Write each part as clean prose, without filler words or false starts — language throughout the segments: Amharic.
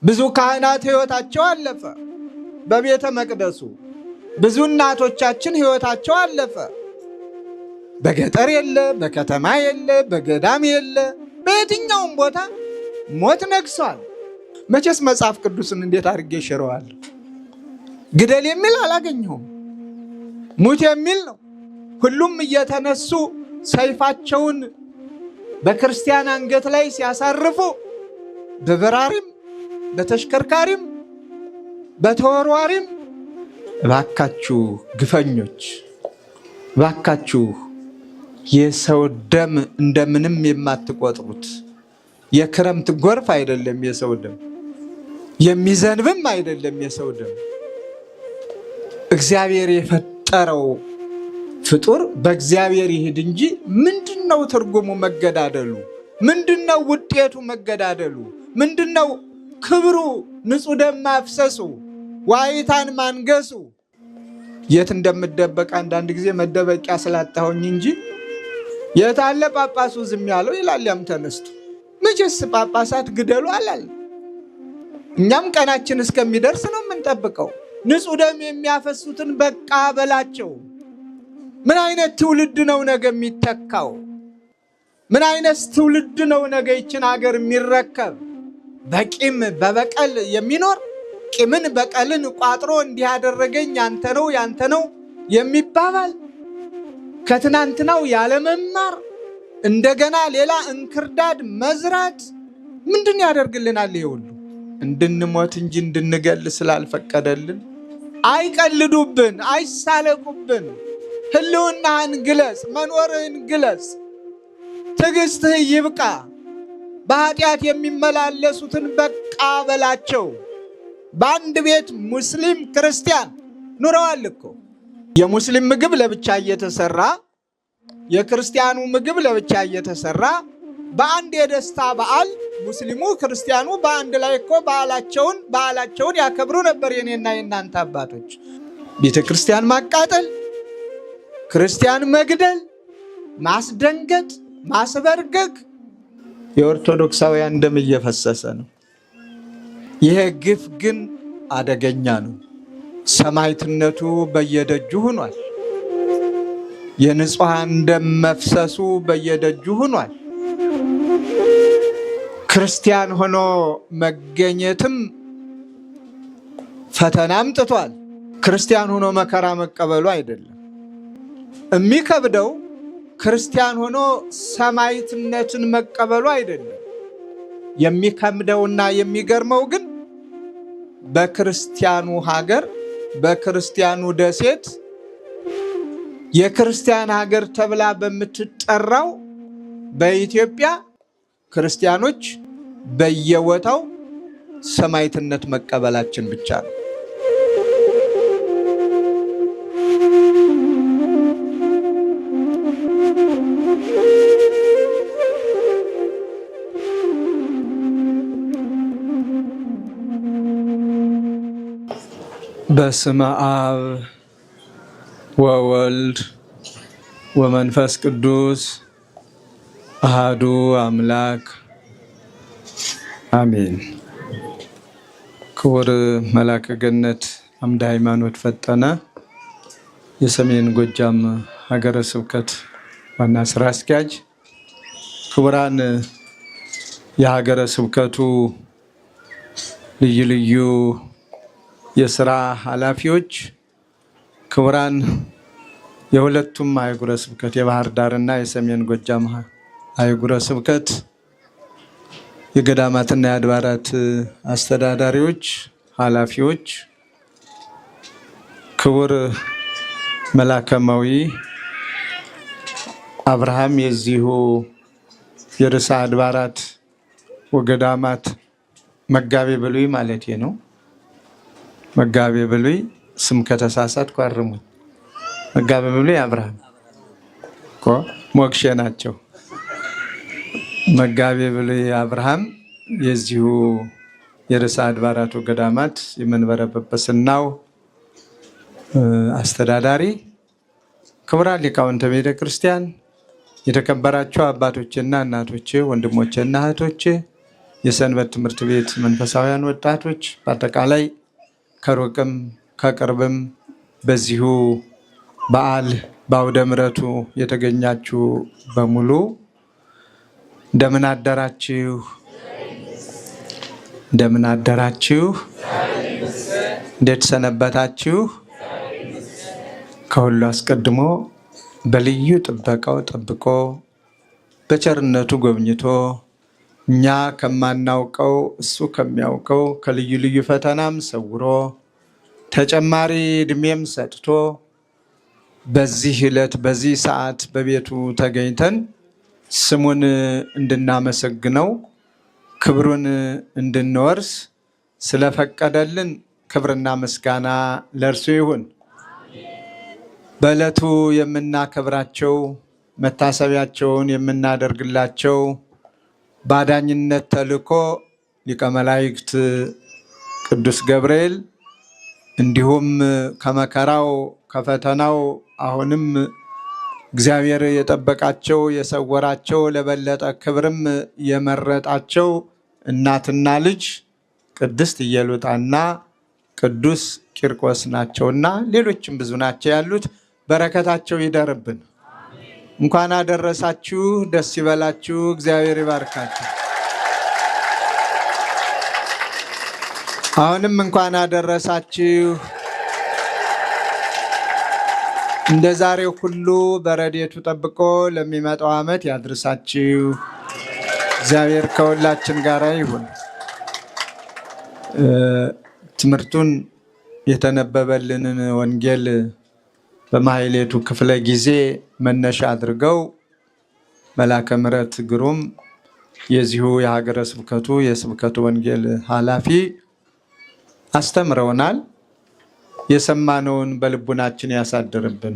ብዙ ካህናት ሕይወታቸው አለፈ በቤተ መቅደሱ። ብዙ እናቶቻችን ሕይወታቸው አለፈ። በገጠር የለ፣ በከተማ የለ፣ በገዳም የለ፣ በየትኛውም ቦታ ሞት ነግሷል። መቼስ መጽሐፍ ቅዱስን እንዴት አድርጌ ሽረዋለሁ? ግደል የሚል አላገኘሁም። ሙት የሚል ነው። ሁሉም እየተነሱ ሰይፋቸውን በክርስቲያን አንገት ላይ ሲያሳርፉ በበራሪም በተሽከርካሪም በተወርዋሪም እባካችሁ ግፈኞች፣ እባካችሁ የሰው ደም እንደምንም የማትቆጥሩት የክረምት ጎርፍ አይደለም የሰው ደም፣ የሚዘንብም አይደለም የሰው ደም። እግዚአብሔር የፈጠረው ፍጡር በእግዚአብሔር ይሄድ እንጂ ምንድነው ትርጉሙ መገዳደሉ? ምንድነው ውጤቱ መገዳደሉ? ምንድነው ክብሩ? ንጹህ ደም ማፍሰሱ፣ ዋይታን ማንገሱ። የት እንደምደበቅ አንዳንድ ጊዜ መደበቂያ ስላጣሁኝ እንጂ የት አለ ጳጳሱ ዝም ያለው ይላል ያም ተነስቶ። መቼስ ጳጳሳት ግደሉ አላል። እኛም ቀናችን እስከሚደርስ ነው የምንጠብቀው። ንጹህ ደም የሚያፈሱትን በቃ በላቸው። ምን አይነት ትውልድ ነው ነገ የሚተካው? ምን አይነት ትውልድ ነው ነገ ይችን ሀገር የሚረከብ? በቂም በበቀል የሚኖር ቂምን በቀልን ቋጥሮ እንዲህ ያደረገኝ ያንተ ነው ያንተ ነው የሚባባል፣ ከትናንትናው ያለመማር እንደገና ሌላ እንክርዳድ መዝራት ምንድን ያደርግልናል? ይሁሉ እንድንሞት እንጂ እንድንገል ስላልፈቀደልን። አይቀልዱብን፣ አይሳለቁብን። ህልውናህን ግለጽ፣ መኖርህን ግለጽ። ትዕግስትህ ይብቃ። በኃጢአት የሚመላለሱትን በቃ በላቸው። በአንድ ቤት ሙስሊም ክርስቲያን ኑረዋል እኮ። የሙስሊም ምግብ ለብቻ እየተሰራ የክርስቲያኑ ምግብ ለብቻ እየተሰራ በአንድ የደስታ በዓል ሙስሊሙ ክርስቲያኑ በአንድ ላይ እኮ በዓላቸውን ያከብሩ ነበር የኔና የእናንተ አባቶች። ቤተ ክርስቲያን ማቃጠል፣ ክርስቲያን መግደል፣ ማስደንገጥ፣ ማስበርገግ የኦርቶዶክሳውያን ደም እየፈሰሰ ነው። ይሄ ግፍ ግን አደገኛ ነው። ሰማዕትነቱ በየደጁ ሆኗል። የንጹሃን ደም መፍሰሱ በየደጁ ሆኗል። ክርስቲያን ሆኖ መገኘትም ፈተና አምጥቷል። ክርስቲያን ሆኖ መከራ መቀበሉ አይደለም የሚከብደው፣ ክርስቲያን ሆኖ ሰማዕትነትን መቀበሉ አይደለም የሚከብደውና የሚገርመው ግን በክርስቲያኑ ሀገር በክርስቲያኑ ደሴት የክርስቲያን ሀገር ተብላ በምትጠራው በኢትዮጵያ ክርስቲያኖች በየቦታው ሰማዕትነት መቀበላችን ብቻ ነው። በስመ አብ ወወልድ ወመንፈስ ቅዱስ አሃዱ አምላክ አሜን። ክቡር መልአከ ገነት አምደ ሃይማኖት ፈጠነ የሰሜን ጎጃም ሀገረ ስብከት ዋና ስራ አስኪያጅ፣ ክቡራን የሀገረ ስብከቱ ልዩ ልዩ የስራ ኃላፊዎች፣ ክቡራን የሁለቱም አህጉረ ስብከት የባህር ዳርና የሰሜን ጎጃም አህጉረ ስብከት የገዳማትና የአድባራት አስተዳዳሪዎች፣ ኃላፊዎች፣ ክቡር መላከማዊ አብርሃም የዚሁ የርዕሰ አድባራት ወገዳማት መጋቤ ብሉይ ማለት ነው። መጋቤ ብሉይ ስም ከተሳሳትኩ አርሙኝ። መጋቤ ብሉይ አብርሃም እኮ ሞክሼ ናቸው። መጋቤ ብሉይ አብርሃም የዚሁ የርዕሰ አድባራቱ ገዳማት የመንበረ ጵጵስናው አስተዳዳሪ፣ ክቡራን ሊቃውንተ ቤተ ክርስቲያን፣ የተከበራችሁ አባቶችና እናቶቼ፣ ወንድሞቼና እህቶቼ፣ የሰንበት ትምህርት ቤት መንፈሳውያን ወጣቶች በአጠቃላይ ከሩቅም ከቅርብም በዚሁ በዓል በአውደ ምሕረቱ የተገኛችሁ በሙሉ እንደምን አደራችሁ? እንደምን አደራችሁ? እንዴት ሰነበታችሁ? ከሁሉ አስቀድሞ በልዩ ጥበቃው ጠብቆ በቸርነቱ ጎብኝቶ እኛ ከማናውቀው እሱ ከሚያውቀው ከልዩ ልዩ ፈተናም ሰውሮ ተጨማሪ እድሜም ሰጥቶ በዚህ ዕለት በዚህ ሰዓት በቤቱ ተገኝተን ስሙን እንድናመሰግነው ክብሩን እንድንወርስ ስለፈቀደልን ክብርና ምስጋና ለእርሱ ይሁን። በዕለቱ የምናከብራቸው መታሰቢያቸውን የምናደርግላቸው በአዳኝነት ተልእኮ ሊቀ መላእክት ቅዱስ ገብርኤል እንዲሁም ከመከራው ከፈተናው አሁንም እግዚአብሔር የጠበቃቸው የሰወራቸው ለበለጠ ክብርም የመረጣቸው እናትና ልጅ ቅድስት ኢየሉጣና ቅዱስ ቂርቆስ ናቸውና ሌሎችም ብዙ ናቸው ያሉት። በረከታቸው ይደርብን። እንኳን አደረሳችሁ። ደስ ይበላችሁ። እግዚአብሔር ይባርካችሁ። አሁንም እንኳን አደረሳችሁ። እንደ ዛሬው ሁሉ በረድኤቱ ጠብቆ ለሚመጣው ዓመት ያድርሳችሁ። እግዚአብሔር ከሁላችን ጋር ይሁን። ትምህርቱን የተነበበልንን ወንጌል በማሕሌቱ ክፍለ ጊዜ መነሻ አድርገው መላከ ምሕረት ግሩም የዚሁ የሀገረ ስብከቱ የስብከቱ ወንጌል ኃላፊ አስተምረውናል። የሰማነውን በልቡናችን ያሳድርብን።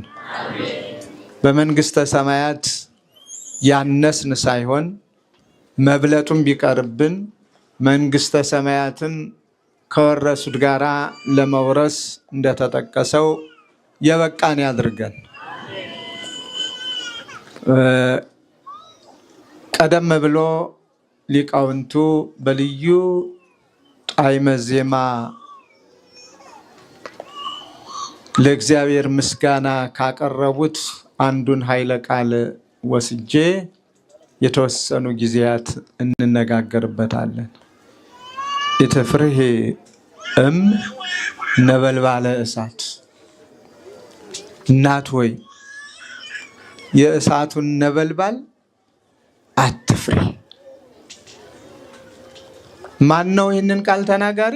በመንግስተ ሰማያት ያነስን ሳይሆን መብለጡም ቢቀርብን መንግስተ ሰማያትን ከወረሱት ጋራ ለመውረስ እንደተጠቀሰው የበቃን ያድርገን። ቀደም ብሎ ሊቃውንቱ በልዩ ጣዕመ ዜማ ለእግዚአብሔር ምስጋና ካቀረቡት አንዱን ኃይለ ቃል ወስጄ የተወሰኑ ጊዜያት እንነጋገርበታለን። ኢትፍርሂ እም ነበልባለ እሳት፣ እናት ሆይ የእሳቱን ነበልባል አትፍሪ። ማን ነው ይህንን ቃል ተናጋሪ?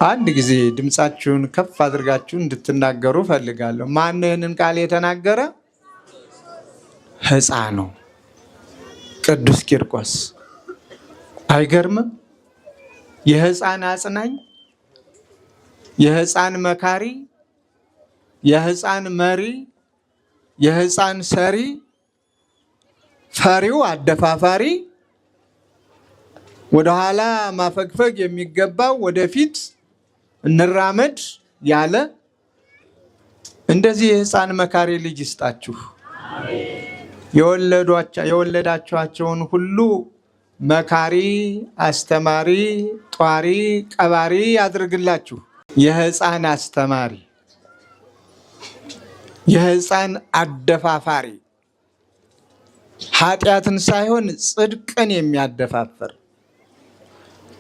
አንድ ጊዜ ድምፃችሁን ከፍ አድርጋችሁ እንድትናገሩ ፈልጋለሁ። ማን ነው ይህንን ቃል የተናገረ? ሕፃኑ ቅዱስ ቂርቆስ። አይገርምም? የሕፃን አጽናኝ፣ የሕፃን መካሪ፣ የሕፃን መሪ፣ የሕፃን ሰሪ፣ ፈሪው አደፋፋሪ፣ ወደኋላ ማፈግፈግ የሚገባው ወደፊት እንራመድ ያለ እንደዚህ የሕፃን መካሪ ልጅ ይስጣችሁ። የወለዳችኋቸውን ሁሉ መካሪ፣ አስተማሪ፣ ጧሪ፣ ቀባሪ ያድርግላችሁ። የሕፃን አስተማሪ፣ የሕፃን አደፋፋሪ፣ ኃጢአትን ሳይሆን ጽድቅን የሚያደፋፍር፣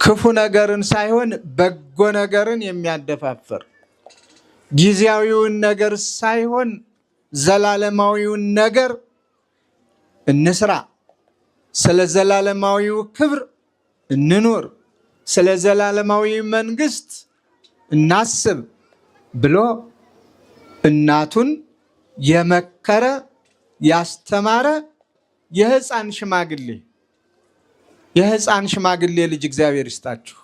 ክፉ ነገርን ሳይሆን በጎ ነገርን የሚያደፋፍር፣ ጊዜያዊውን ነገር ሳይሆን ዘላለማዊውን ነገር እንስራ፣ ስለ ዘላለማዊው ክብር እንኑር፣ ስለ ዘላለማዊ መንግስት እናስብ ብሎ እናቱን የመከረ ያስተማረ የሕፃን ሽማግሌ ልጅ እግዚአብሔር ይስጣችሁ።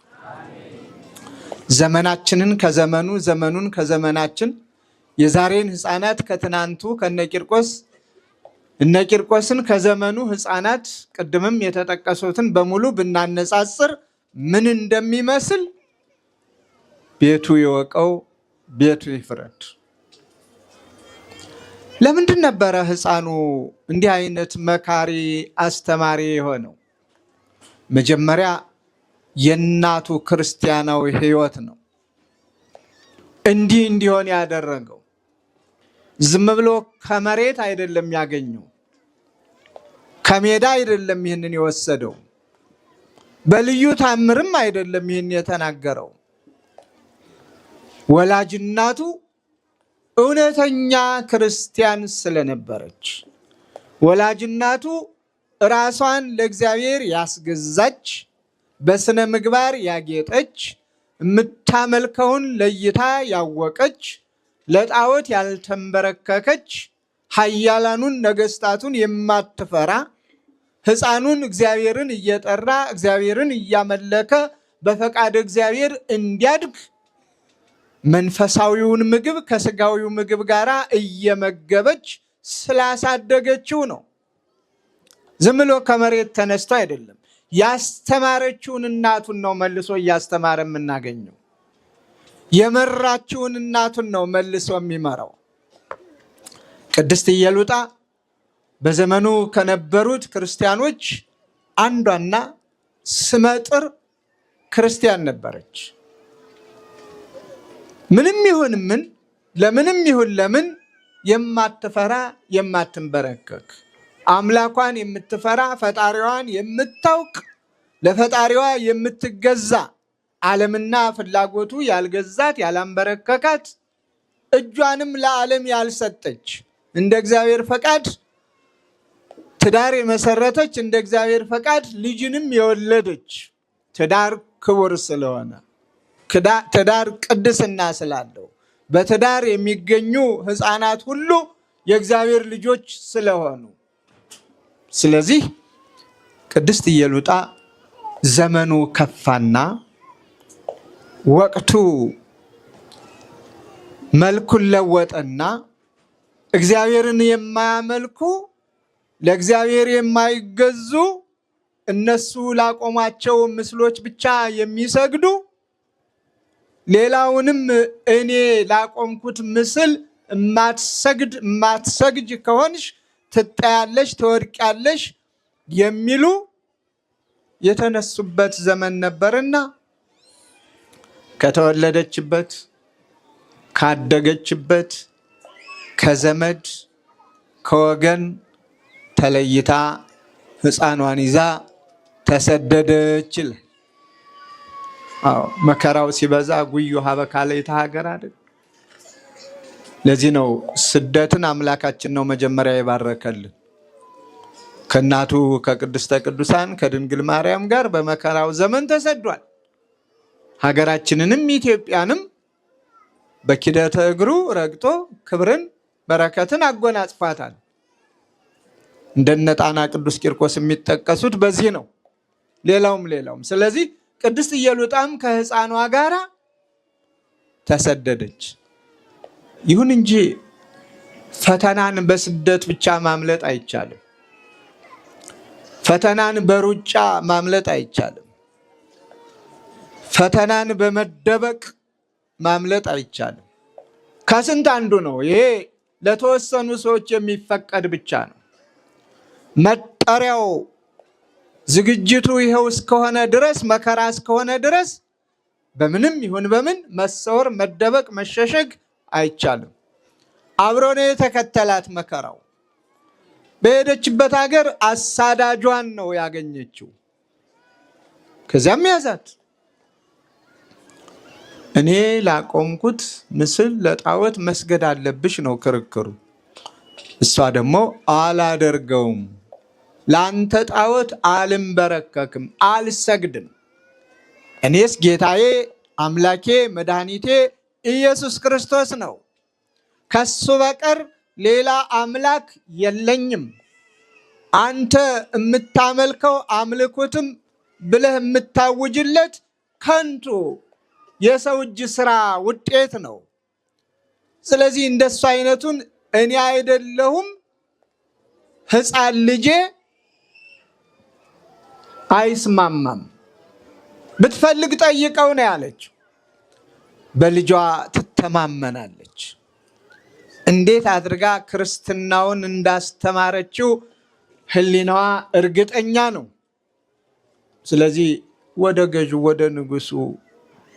ዘመናችንን ከዘመኑ ዘመኑን ከዘመናችን የዛሬን ሕፃናት ከትናንቱ ከነቂርቆስ እነ ቂርቆስን ከዘመኑ ሕፃናት ቅድምም የተጠቀሱትን በሙሉ ብናነጻጽር ምን እንደሚመስል ቤቱ ይወቀው፣ ቤቱ ይፍረድ። ለምንድን ነበረ ሕፃኑ እንዲህ አይነት መካሪ አስተማሪ የሆነው? መጀመሪያ የእናቱ ክርስቲያናዊ ሕይወት ነው እንዲህ እንዲሆን ያደረገው። ዝም ብሎ ከመሬት አይደለም ያገኘው፣ ከሜዳ አይደለም ይህንን የወሰደው፣ በልዩ ታምርም አይደለም ይህን የተናገረው። ወላጅ እናቱ እውነተኛ ክርስቲያን ስለነበረች፣ ወላጅ እናቱ ራሷን ለእግዚአብሔር ያስገዛች፣ በስነ ምግባር ያጌጠች፣ የምታመልከውን ለይታ ያወቀች፣ ለጣዖት ያልተንበረከከች፣ ኃያላኑን ነገስታቱን የማትፈራ፣ ሕፃኑን እግዚአብሔርን እየጠራ እግዚአብሔርን እያመለከ በፈቃድ እግዚአብሔር እንዲያድግ መንፈሳዊውን ምግብ ከስጋዊው ምግብ ጋር እየመገበች ስላሳደገችው ነው። ዝም ብሎ ከመሬት ተነስቶ አይደለም። ያስተማረችውን እናቱን ነው መልሶ እያስተማረ የምናገኘው። የመራችውን እናቱን ነው መልሶ የሚመራው። ቅድስት ኢየሉጣ በዘመኑ ከነበሩት ክርስቲያኖች አንዷና ስመጥር ክርስቲያን ነበረች። ምንም ይሁን ምን፣ ለምንም ይሁን ለምን የማትፈራ የማትንበረከክ፣ አምላኳን የምትፈራ ፈጣሪዋን የምታውቅ ለፈጣሪዋ የምትገዛ፣ ዓለምና ፍላጎቱ ያልገዛት ያላንበረከካት፣ እጇንም ለዓለም ያልሰጠች፣ እንደ እግዚአብሔር ፈቃድ ትዳር የመሰረተች፣ እንደ እግዚአብሔር ፈቃድ ልጅንም የወለደች። ትዳር ክቡር ስለሆነ፣ ትዳር ቅድስና ስላለው፣ በትዳር የሚገኙ ሕፃናት ሁሉ የእግዚአብሔር ልጆች ስለሆኑ፣ ስለዚህ ቅድስት ኢየሉጣ ዘመኑ ከፋና ወቅቱ መልኩን ለወጠና እግዚአብሔርን የማያመልኩ ለእግዚአብሔር የማይገዙ እነሱ ላቆማቸው ምስሎች ብቻ የሚሰግዱ ሌላውንም እኔ ላቆምኩት ምስል ማትሰግጅ ከሆንሽ ትጠያለሽ፣ ትወድቂያለሽ የሚሉ የተነሱበት ዘመን ነበርና ከተወለደችበት ካደገችበት ከዘመድ ከወገን ተለይታ ሕፃኗን ይዛ ተሰደደች። መከራው ሲበዛ ጉዩ ሀበካለ የተሀገር አይደል? ለዚህ ነው ስደትን አምላካችን ነው መጀመሪያ የባረከልን። ከእናቱ ከቅድስተ ቅዱሳን ከድንግል ማርያም ጋር በመከራው ዘመን ተሰዷል። ሀገራችንንም ኢትዮጵያንም በኪደተ እግሩ ረግጦ ክብርን በረከትን አጎናጽፏታል። እንደነ ጣና ቅዱስ ቂርቆስ የሚጠቀሱት በዚህ ነው። ሌላውም። ስለዚህ ቅድስት ኢየሉጣም ከሕፃኗ ጋራ ተሰደደች። ይሁን እንጂ ፈተናን በስደት ብቻ ማምለጥ አይቻልም። ፈተናን በሩጫ ማምለጥ አይቻልም። ፈተናን በመደበቅ ማምለጥ አይቻልም። ከስንት አንዱ ነው። ይሄ ለተወሰኑ ሰዎች የሚፈቀድ ብቻ ነው። መጠሪያው ዝግጅቱ ይኸው እስከሆነ ድረስ፣ መከራ እስከሆነ ድረስ በምንም ይሁን በምን መሰወር፣ መደበቅ፣ መሸሸግ አይቻልም። አብሮ ነው የተከተላት መከራው። በሄደችበት ሀገር አሳዳጇን ነው ያገኘችው። ከዚያም ያዛት። እኔ ላቆምኩት ምስል ለጣዖት መስገድ አለብሽ ነው ክርክሩ። እሷ ደግሞ አላደርገውም፣ ለአንተ ጣዖት አልንበረከክም፣ አልሰግድም። እኔስ ጌታዬ አምላኬ መድኃኒቴ ኢየሱስ ክርስቶስ ነው፣ ከሱ በቀር ሌላ አምላክ የለኝም። አንተ የምታመልከው አምልኮትም ብለህ የምታውጅለት ከንቱ የሰው እጅ ስራ ውጤት ነው። ስለዚህ እንደሱ አይነቱን እኔ አይደለሁም ሕፃን ልጄ አይስማማም፣ ብትፈልግ ጠይቀው ነው ያለችው። በልጇ ትተማመናለች። እንዴት አድርጋ ክርስትናውን እንዳስተማረችው ሕሊናዋ እርግጠኛ ነው። ስለዚህ ወደ ገዡ ወደ ንጉሱ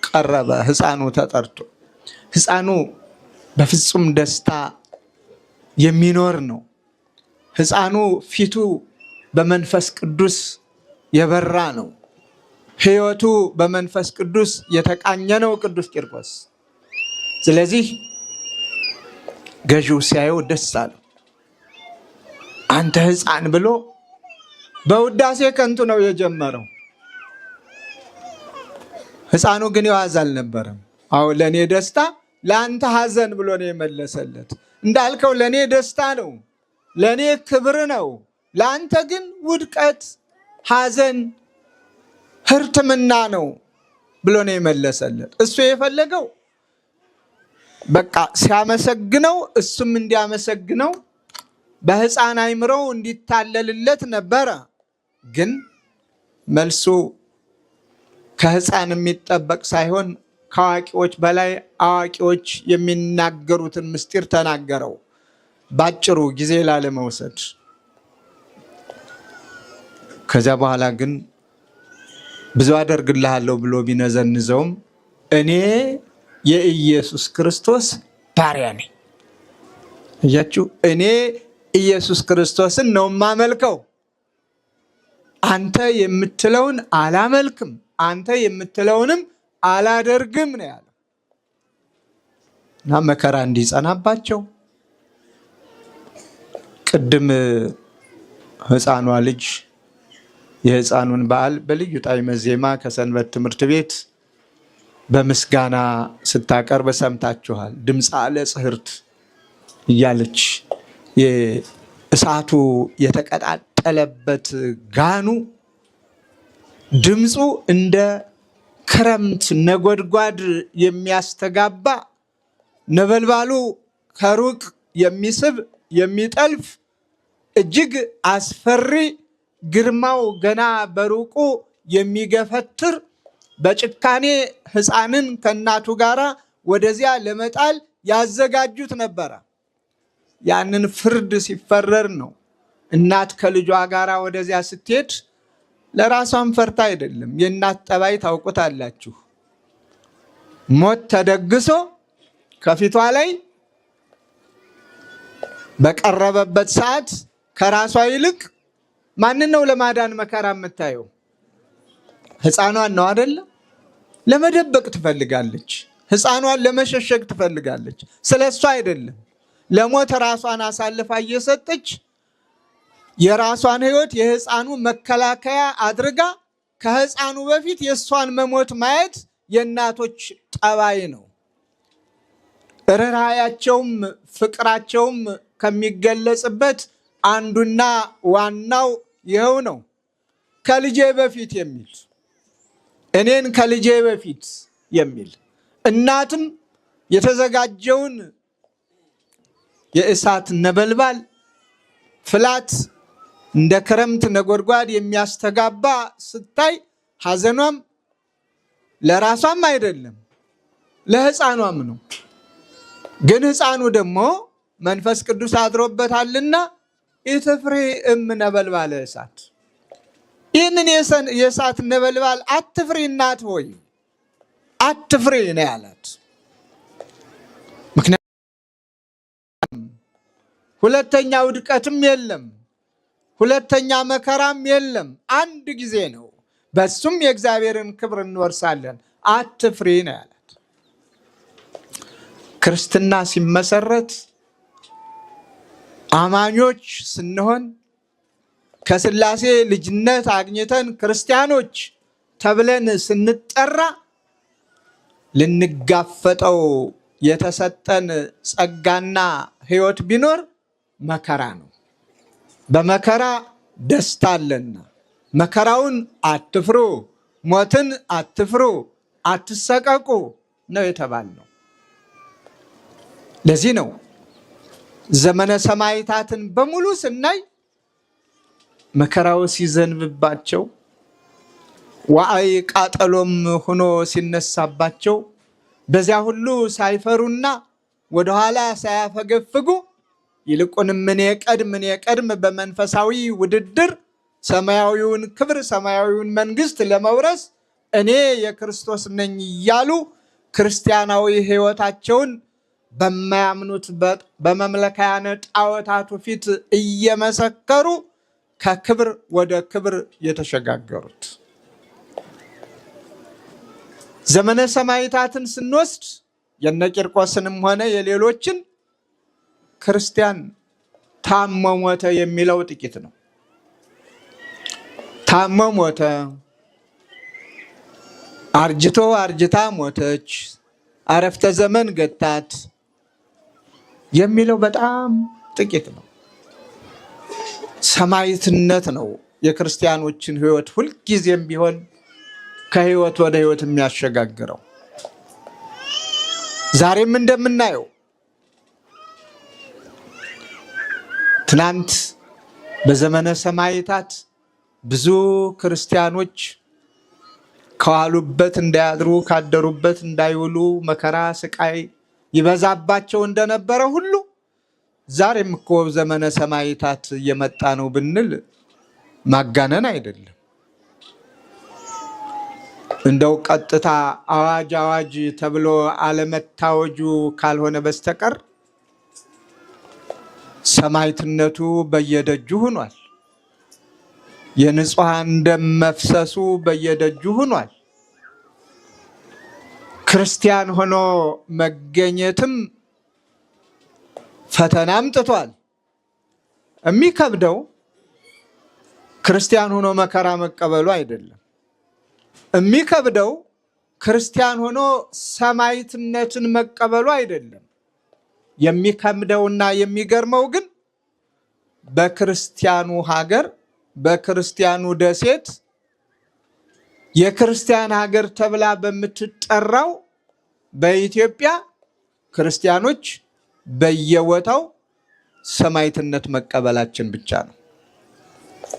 ቀረበ። ሕፃኑ ተጠርቶ ሕፃኑ በፍጹም ደስታ የሚኖር ነው። ሕፃኑ ፊቱ በመንፈስ ቅዱስ የበራ ነው። ሕይወቱ በመንፈስ ቅዱስ የተቃኘ ነው ቅዱስ ቂርቆስ። ስለዚህ ገዢው ሲያየው ደስ አለው። አንተ ሕፃን ብሎ በውዳሴ ከንቱ ነው የጀመረው። ሕፃኑ ግን የዋዛ አልነበረም። አዎ ለእኔ ደስታ ለአንተ ሐዘን ብሎ ነው የመለሰለት። እንዳልከው ለእኔ ደስታ ነው፣ ለእኔ ክብር ነው፣ ለአንተ ግን ውድቀት፣ ሐዘን፣ ህርትምና ነው ብሎ ነው የመለሰለት። እሱ የፈለገው በቃ ሲያመሰግነው እሱም እንዲያመሰግነው በሕፃን አይምሮው እንዲታለልለት ነበረ። ግን መልሱ ከሕፃን የሚጠበቅ ሳይሆን ከአዋቂዎች በላይ አዋቂዎች የሚናገሩትን ምስጢር ተናገረው። ባጭሩ ጊዜ ላለመውሰድ። ከዚያ በኋላ ግን ብዙ አደርግልሃለሁ ብሎ ቢነዘንዘውም እኔ የኢየሱስ ክርስቶስ ባሪያ ነኝ። እያችሁ እኔ ኢየሱስ ክርስቶስን ነው የማመልከው፣ አንተ የምትለውን አላመልክም፣ አንተ የምትለውንም አላደርግም ነው ያለው። እና መከራ እንዲጸናባቸው ቅድም ሕፃኗ ልጅ የሕፃኑን በዓል በልዩ ጣዕመ ዜማ ከሰንበት ትምህርት ቤት በምስጋና ስታቀርብ ሰምታችኋል። ድምፀ ለጽህርት እያለች የእሳቱ የተቀጣጠለበት ጋኑ ድምፁ እንደ ክረምት ነጎድጓድ የሚያስተጋባ ነበልባሉ ከሩቅ የሚስብ የሚጠልፍ እጅግ አስፈሪ ግርማው ገና በሩቁ የሚገፈትር በጭካኔ ሕፃንን ከእናቱ ጋር ወደዚያ ለመጣል ያዘጋጁት ነበረ። ያንን ፍርድ ሲፈረር ነው እናት ከልጇ ጋር ወደዚያ ስትሄድ ለራሷን ፈርታ አይደለም። የእናት ጠባይ ታውቁታላችሁ። ሞት ተደግሶ ከፊቷ ላይ በቀረበበት ሰዓት ከራሷ ይልቅ ማንን ነው ለማዳን መከራ የምታየው? ሕፃኗን ነው አይደለ? ለመደበቅ ትፈልጋለች። ሕፃኗን ለመሸሸግ ትፈልጋለች። ስለ እሷ አይደለም። ለሞት ራሷን አሳልፋ እየሰጠች የራሷን ሕይወት የሕፃኑ መከላከያ አድርጋ ከሕፃኑ በፊት የእሷን መሞት ማየት የእናቶች ጠባይ ነው። ርኅራኄያቸውም ፍቅራቸውም ከሚገለጽበት አንዱና ዋናው ይኸው ነው። ከልጄ በፊት የሚል እኔን ከልጄ በፊት የሚል እናትም የተዘጋጀውን የእሳት ነበልባል ፍላት እንደ ክረምት ነጎድጓድ የሚያስተጋባ ስታይ ሐዘኗም ለራሷም አይደለም ለሕፃኗም ነው። ግን ሕፃኑ ደግሞ መንፈስ ቅዱስ አድሮበታልና ኢትፍሪ እም ነበልባለ እሳት፣ ይህንን የእሳት ነበልባል አትፍሪ እናት ሆይ አትፍሪ ነው ያላት። ምክንያቱም ሁለተኛ ውድቀትም የለም፣ ሁለተኛ መከራም የለም፣ አንድ ጊዜ ነው። በሱም የእግዚአብሔርን ክብር እንወርሳለን። አትፍሪ ነው ያላት። ክርስትና ሲመሰረት አማኞች ስንሆን ከሥላሴ ልጅነት አግኝተን ክርስቲያኖች ተብለን ስንጠራ ልንጋፈጠው የተሰጠን ጸጋና ሕይወት ቢኖር መከራ ነው። በመከራ ደስታ አለና መከራውን አትፍሩ፣ ሞትን አትፍሩ፣ አትሰቀቁ ነው የተባልነው። ለዚህ ነው ዘመነ ሰማዕታትን በሙሉ ስናይ መከራው ሲዘንብባቸው ዋዕይ ቃጠሎም ሆኖ ሲነሳባቸው በዚያ ሁሉ ሳይፈሩና ወደኋላ ሳያፈገፍጉ ይልቁንም እኔ ቀድም በመንፈሳዊ ውድድር ሰማያዊውን ክብር ሰማያዊውን መንግስት ለመውረስ እኔ የክርስቶስ ነኝ እያሉ ክርስቲያናዊ ሕይወታቸውን በማያምኑት በመምለካያነ ጣዖታቱ ፊት እየመሰከሩ ከክብር ወደ ክብር የተሸጋገሩት። ዘመነ ሰማዕታትን ስንወስድ የነ ቂርቆስንም ሆነ የሌሎችን ክርስቲያን ታሞ ሞተ የሚለው ጥቂት ነው። ታሞ ሞተ፣ አርጅቶ አርጅታ ሞተች፣ አረፍተ ዘመን ገታት የሚለው በጣም ጥቂት ነው። ሰማዕትነት ነው የክርስቲያኖችን ሕይወት ሁልጊዜም ቢሆን ከሕይወት ወደ ሕይወት የሚያሸጋግረው። ዛሬም እንደምናየው ትናንት በዘመነ ሰማዕታት ብዙ ክርስቲያኖች ከዋሉበት እንዳያድሩ ካደሩበት እንዳይውሉ መከራ ስቃይ ይበዛባቸው እንደነበረ ሁሉ ዛሬም እኮ ዘመነ ሰማዕታት እየመጣ ነው ብንል ማጋነን አይደለም። እንደው ቀጥታ አዋጅ አዋጅ ተብሎ አለመታወጁ ካልሆነ በስተቀር ሰማዕትነቱ በየደጁ ሆኗል። የንጹሃን ደም መፍሰሱ በየደጁ ሆኗል። ክርስቲያን ሆኖ መገኘትም ፈተና አምጥቷል። የሚከብደው ክርስቲያን ሆኖ መከራ መቀበሉ አይደለም። የሚከብደው ክርስቲያን ሆኖ ሰማዕትነትን መቀበሉ አይደለም። የሚከብደውና የሚገርመው ግን በክርስቲያኑ ሀገር በክርስቲያኑ ደሴት የክርስቲያን ሀገር ተብላ በምትጠራው በኢትዮጵያ ክርስቲያኖች በየቦታው ሰማዕትነት መቀበላችን ብቻ ነው።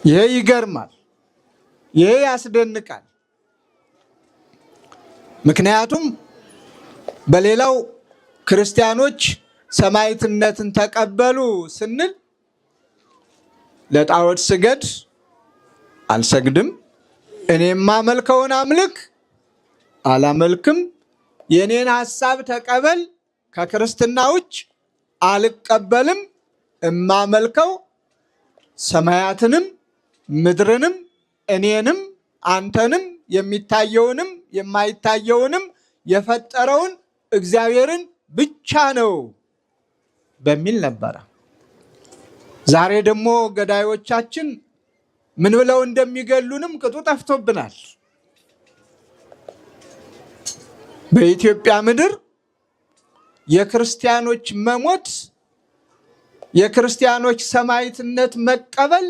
ይሄ ይገርማል። ይሄ ያስደንቃል። ምክንያቱም በሌላው ክርስቲያኖች ሰማዕትነትን ተቀበሉ ስንል ለጣዖት ስገድ አልሰግድም፣ እኔ የማመልከውን አምልክ አላመልክም፣ የኔን ሐሳብ ተቀበል ከክርስትና ውጭ አልቀበልም፣ እማመልከው ሰማያትንም ምድርንም እኔንም አንተንም የሚታየውንም የማይታየውንም የፈጠረውን እግዚአብሔርን ብቻ ነው በሚል ነበረ። ዛሬ ደግሞ ገዳዮቻችን ምን ብለው እንደሚገሉንም ቅጡ ጠፍቶብናል። በኢትዮጵያ ምድር የክርስቲያኖች መሞት የክርስቲያኖች ሰማዕትነት መቀበል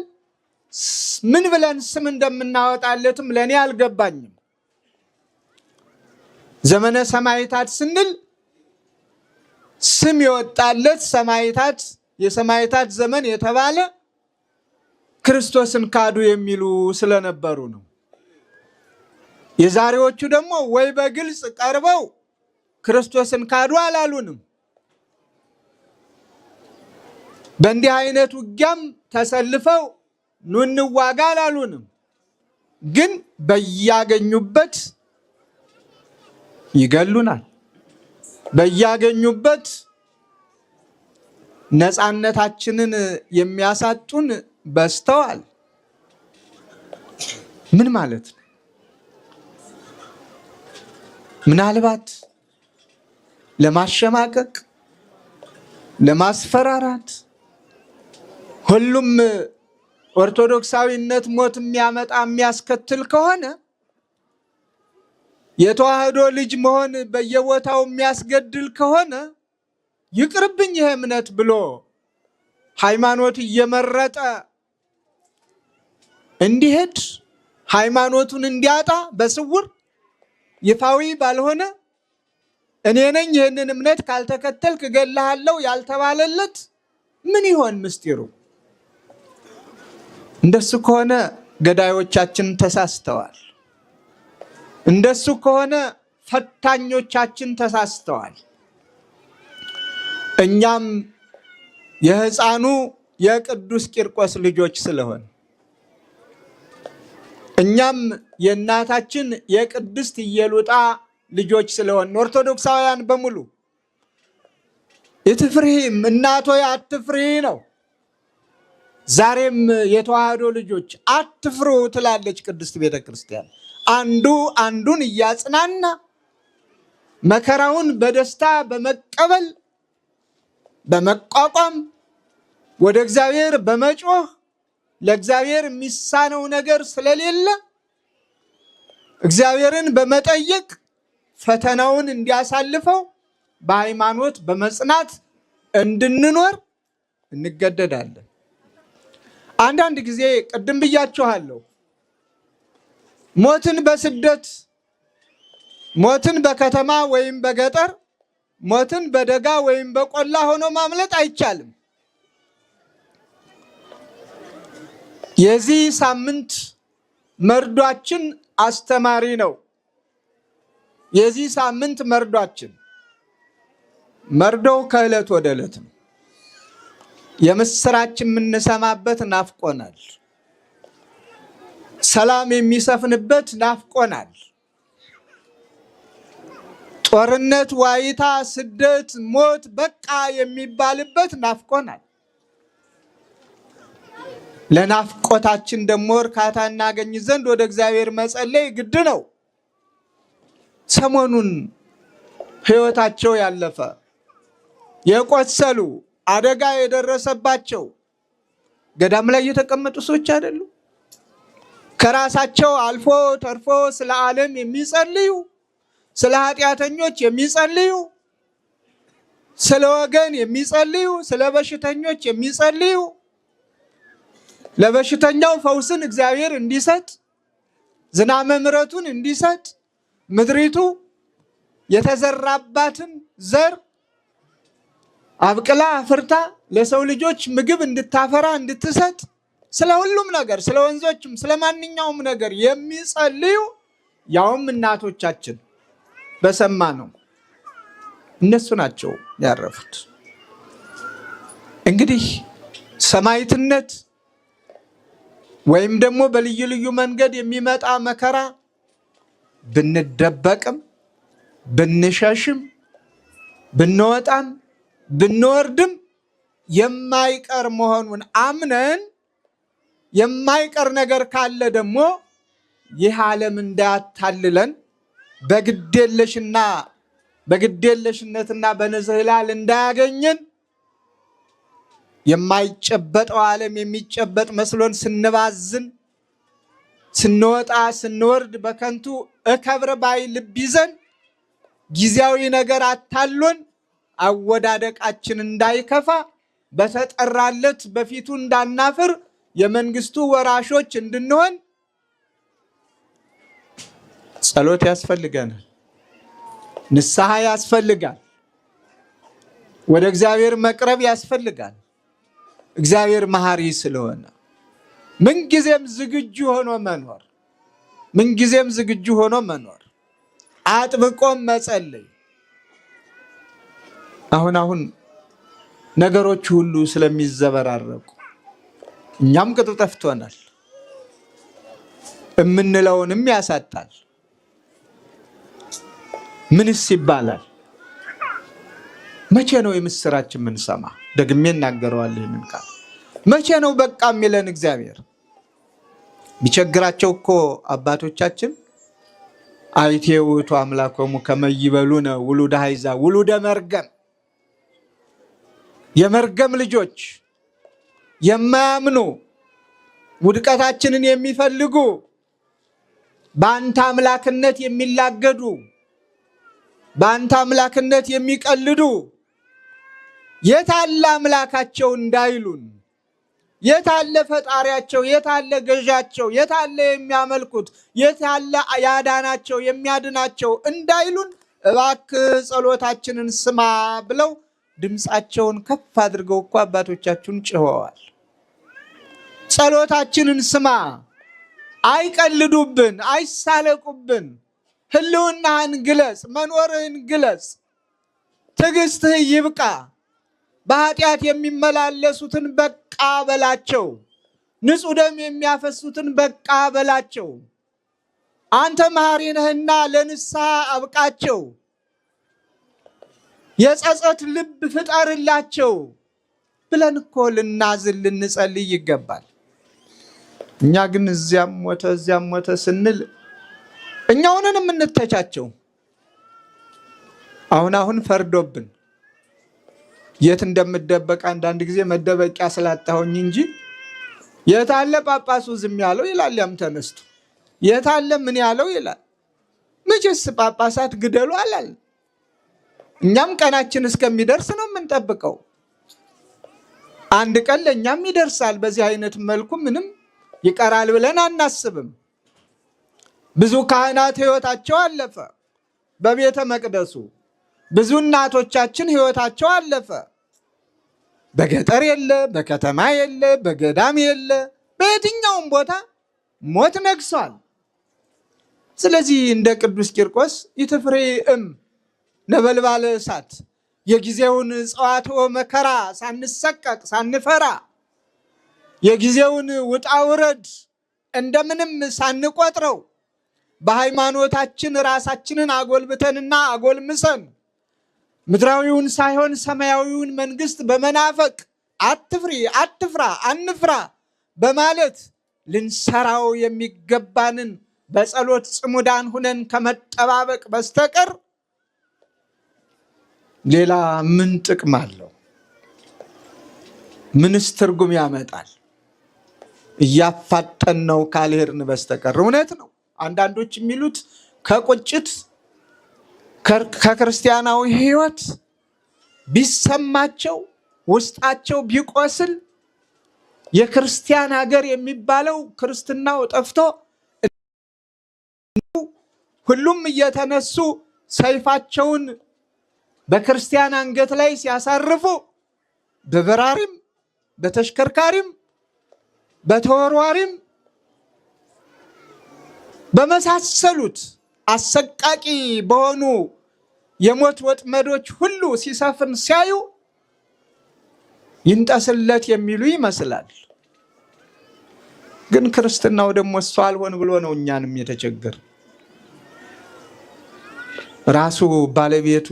ምን ብለን ስም እንደምናወጣለትም ለኔ አልገባኝም። ዘመነ ሰማዕታት ስንል ስም የወጣለት ሰማዕታት የሰማዕታት ዘመን የተባለ ክርስቶስን ካዱ የሚሉ ስለነበሩ ነው። የዛሬዎቹ ደግሞ ወይ በግልጽ ቀርበው ክርስቶስን ካዱ አላሉንም። በእንዲህ አይነት ውጊያም ተሰልፈው ኑ እንዋጋ አላሉንም። ግን በያገኙበት ይገሉናል። በያገኙበት ነፃነታችንን የሚያሳጡን በስተዋል። ምን ማለት ነው? ምናልባት ለማሸማቀቅ ለማስፈራራት ሁሉም ኦርቶዶክሳዊነት ሞት የሚያመጣ የሚያስከትል ከሆነ የተዋህዶ ልጅ መሆን በየቦታው የሚያስገድል ከሆነ ይቅርብኝ ይሄ እምነት ብሎ ሃይማኖት እየመረጠ እንዲሄድ ሃይማኖቱን እንዲያጣ በስውር ይፋዊ ባልሆነ እኔ ነኝ ይህንን እምነት ካልተከተልክ እገልሃለሁ ያልተባለለት ምን ይሆን ምስጢሩ? እንደሱ ከሆነ ገዳዮቻችን ተሳስተዋል። እንደሱ ከሆነ ፈታኞቻችን ተሳስተዋል። እኛም የሕፃኑ የቅዱስ ቂርቆስ ልጆች ስለሆን እኛም የእናታችን የቅድስት ኢየሉጣ ልጆች ስለሆን ኦርቶዶክሳውያን በሙሉ የትፍሪም እናቶ አትፍሪ ነው። ዛሬም የተዋህዶ ልጆች አትፍሩ ትላለች ቅድስት ቤተክርስቲያን። አንዱ አንዱን እያጽናና መከራውን በደስታ በመቀበል በመቋቋም ወደ እግዚአብሔር በመጮህ ለእግዚአብሔር የሚሳነው ነገር ስለሌለ እግዚአብሔርን በመጠየቅ ፈተናውን እንዲያሳልፈው በሃይማኖት በመጽናት እንድንኖር እንገደዳለን። አንዳንድ ጊዜ ቅድም ብያችኋለሁ፣ ሞትን በስደት ሞትን በከተማ ወይም በገጠር ሞትን በደጋ ወይም በቆላ ሆኖ ማምለጥ አይቻልም። የዚህ ሳምንት መርዷችን አስተማሪ ነው። የዚህ ሳምንት መርዶው ከዕለት ወደ ዕለት ነው። የምስራች የምንሰማበት ናፍቆናል። ሰላም የሚሰፍንበት ናፍቆናል። ጦርነት፣ ዋይታ፣ ስደት፣ ሞት በቃ የሚባልበት ናፍቆናል። ለናፍቆታችን ደግሞ እርካታ እናገኝ ዘንድ ወደ እግዚአብሔር መጸለይ ግድ ነው። ሰሞኑን ሕይወታቸው ያለፈ የቆሰሉ አደጋ የደረሰባቸው ገዳም ላይ የተቀመጡ ሰዎች አይደሉ? ከራሳቸው አልፎ ተርፎ ስለ ዓለም የሚጸልዩ፣ ስለ ኃጢአተኞች የሚጸልዩ፣ ስለ ወገን የሚጸልዩ፣ ስለ በሽተኞች የሚጸልዩ፣ ለበሽተኛው ፈውስን እግዚአብሔር እንዲሰጥ፣ ዝናመ ምሕረቱን እንዲሰጥ፣ ምድሪቱ የተዘራባትን ዘር አብቅላ አፍርታ ለሰው ልጆች ምግብ እንድታፈራ እንድትሰጥ፣ ስለ ሁሉም ነገር ስለ ወንዞችም ስለ ማንኛውም ነገር የሚጸልዩ ያውም እናቶቻችን በሰማ ነው እነሱ ናቸው ያረፉት። እንግዲህ ሰማዕትነት ወይም ደግሞ በልዩ ልዩ መንገድ የሚመጣ መከራ ብንደበቅም ብንሸሽም ብንወጣም ብንወርድም የማይቀር መሆኑን አምነን የማይቀር ነገር ካለ ደግሞ ይህ ዓለም እንዳያታልለን በግዴለሽነትና በንዝህላል እንዳያገኘን የማይጨበጠው ዓለም የሚጨበጥ መስሎን ስንባዝን ስንወጣ ስንወርድ በከንቱ እከብረ ባይ ልብ ይዘን ጊዜያዊ ነገር አታሎን አወዳደቃችን እንዳይከፋ በተጠራለት በፊቱ እንዳናፍር የመንግስቱ ወራሾች እንድንሆን ጸሎት ያስፈልገናል። ንስሐ ያስፈልጋል። ወደ እግዚአብሔር መቅረብ ያስፈልጋል። እግዚአብሔር መሐሪ ስለሆነ ምንጊዜም ዝግጁ ሆኖ መኖር አጥብቆም መጸለይ። አሁን ነገሮች ሁሉ ስለሚዘበራረቁ እኛም ቅጡ ጠፍቶናል። እምንለውንም ያሳጣል። ምንስ ይባላል? መቼ ነው የምስራች የምንሰማ? ደግሜ እናገረዋለሁ ይህንን ቃል። መቼ ነው በቃ የሚለን እግዚአብሔር? ቢቸግራቸው እኮ አባቶቻችን አይቴ ውእቱ አምላኮሙ ከመ ይበሉነ ውሉደ አሕዛብ ውሉደ መርገም፣ የመርገም ልጆች የማያምኑ ውድቀታችንን የሚፈልጉ በአንተ አምላክነት የሚላገዱ በአንተ አምላክነት የሚቀልዱ የታለ አምላካቸው እንዳይሉን፣ የታለ ፈጣሪያቸው፣ የታለ ገዣቸው፣ የታለ የሚያመልኩት፣ የታለ ያዳናቸው የሚያድናቸው እንዳይሉን እባክህ ጸሎታችንን ስማ ብለው ድምፃቸውን ከፍ አድርገው እኮ አባቶቻችን ጮኸዋል። ጸሎታችንን ስማ፣ አይቀልዱብን፣ አይሳለቁብን፣ ህልውናህን ግለጽ፣ መኖርህን ግለጽ፣ ትዕግስትህ ይብቃ፣ በኃጢአት የሚመላለሱትን በቃ በላቸው፣ ንጹሕ ደም የሚያፈሱትን በቃ በላቸው፣ አንተ መሐሪ ነህና ለንስሐ አብቃቸው፣ የጸጸት ልብ ፍጠርላቸው ብለን እኮ ልናዝን ልንጸልይ ይገባል። እኛ ግን እዚያም ሞተ ስንል እኛውንን የምንተቻቸው። አሁን ፈርዶብን የት እንደምደበቅ አንዳንድ ጊዜ መደበቂያ ስላጣሁኝ እንጂ የታለ ጳጳሱ ዝም ያለው ይላል፣ ያም ተነስቶ የታለ ምን ያለው ይላል። መቼስ ጳጳሳት ግደሉ አላል። እኛም ቀናችን እስከሚደርስ ነው የምንጠብቀው። አንድ ቀን ለእኛም ይደርሳል። በዚህ አይነት መልኩ ምንም ይቀራል ብለን አናስብም። ብዙ ካህናት ሕይወታቸው አለፈ በቤተ መቅደሱ። ብዙ እናቶቻችን ሕይወታቸው አለፈ። በገጠር የለ፣ በከተማ የለ፣ በገዳም የለ፣ በየትኛውም ቦታ ሞት ነግሷል። ስለዚህ እንደ ቅዱስ ቂርቆስ ኢትፍሬእም ነበልባለ እሳት የጊዜውን ጸዋትወ መከራ ሳንሰቀቅ ሳንፈራ የጊዜውን ውጣ ውረድ እንደምንም ሳንቆጥረው በሃይማኖታችን ራሳችንን አጎልብተንና አጎልምሰን ምድራዊውን ሳይሆን ሰማያዊውን መንግስት በመናፈቅ አትፍሪ፣ አትፍራ፣ አንፍራ በማለት ልንሰራው የሚገባንን በጸሎት ጽሙዳን ሁነን ከመጠባበቅ በስተቀር ሌላ ምን ጥቅም አለው? ምንስ ትርጉም ያመጣል? እያፋጠን ነው ካልሄድን በስተቀር። እውነት ነው። አንዳንዶች የሚሉት ከቁጭት ከክርስቲያናዊ ሕይወት ቢሰማቸው ውስጣቸው ቢቆስል የክርስቲያን ሀገር የሚባለው ክርስትናው ጠፍቶ ሁሉም እየተነሱ ሰይፋቸውን በክርስቲያን አንገት ላይ ሲያሳርፉ በበራሪም በተሽከርካሪም በተወርዋሪም በመሳሰሉት አሰቃቂ በሆኑ የሞት ወጥመዶች ሁሉ ሲሰፍን ሲያዩ ይንጠስለት የሚሉ ይመስላል። ግን ክርስትናው ደግሞ እሱ አልሆን ብሎ ነው እኛንም የተቸገረ። ራሱ ባለቤቱ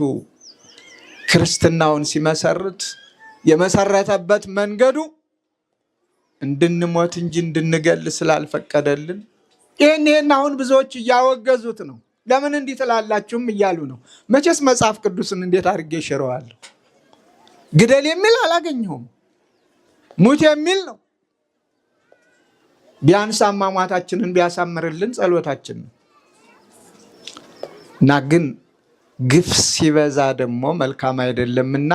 ክርስትናውን ሲመሰርት የመሰረተበት መንገዱ እንድንሞት እንጂ እንድንገል ስላልፈቀደልን ይህን አሁን ብዙዎች እያወገዙት ነው። ለምን እንዲህ ትላላችሁም እያሉ ነው። መቼስ መጽሐፍ ቅዱስን እንዴት አድርጌ ሽረዋለሁ? ግደል የሚል አላገኘሁም። ሙት የሚል ነው። ቢያንስ አሟሟታችንን ቢያሳምርልን ጸሎታችን ነው እና ግን ግፍ ሲበዛ ደግሞ መልካም አይደለምና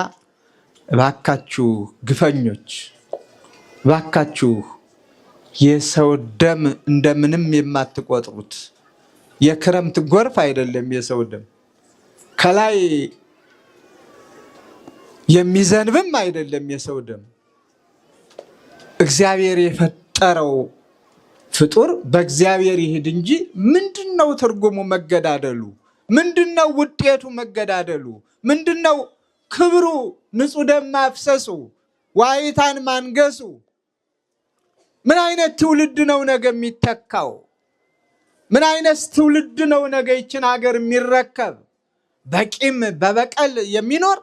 እባካችሁ ግፈኞች፣ እባካችሁ የሰው ደም እንደምንም የማትቆጥሩት የክረምት ጎርፍ አይደለም። የሰው ደም ከላይ የሚዘንብም አይደለም። የሰው ደም እግዚአብሔር የፈጠረው ፍጡር በእግዚአብሔር ይሄድ እንጂ ምንድነው ትርጉሙ መገዳደሉ? ምንድነው ውጤቱ መገዳደሉ? ምንድነው ክብሩ? ንጹሕ ደም ማፍሰሱ፣ ዋይታን ማንገሱ። ምን አይነት ትውልድ ነው ነገ የሚተካው? ምን አይነት ትውልድ ነው ነገ ይችን ሀገር የሚረከብ? በቂም በበቀል የሚኖር